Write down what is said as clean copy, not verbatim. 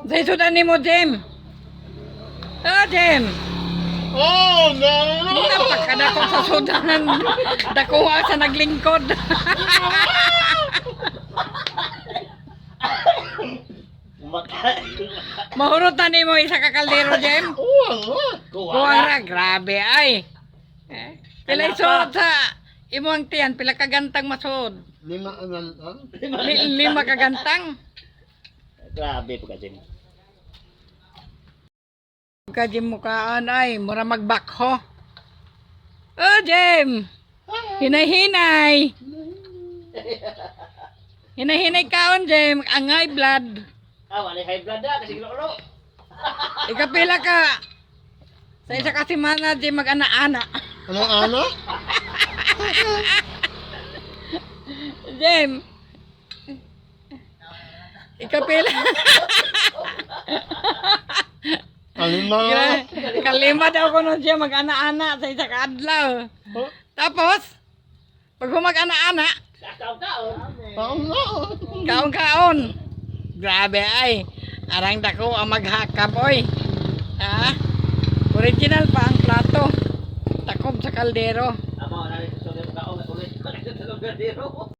Sa isudan ni mo, Jem. Ah, Jem. Oh, no! Napakadako sa sudan. Dakuha sa naglingkod. Mahurutan ni mo isa ka kaldero, Jem. Kuwang ra, grabe ay. Pila isuot sa imuang tiyan, pila kagantang masud. 5 agantang? 5 kagantang. Grabe po kasi. Ka Jem mukaan ay, mura magbakho. Oh, Jem. Hinay-hinay. Hinay-hinay kaon, Jem. Angay blood. Wala high blood na kasi lolo. Ikapila ka. Sa isa kasi mana, Jem, mag-ana-ana. Anong ano? Jem. Ikapila. Kalima? Kalima daw ko nun siya mag-ana-ana sa isa kaadlaw. Oh, Tapos, pag humag-ana-ana, taon. kaon-kaon. Grabe ay. Arang dako ang maghakap, oy. Ha? Original pa ang plato. Takob sa kaldero. Amo na rin sa kaong ulit. Sa kaldero.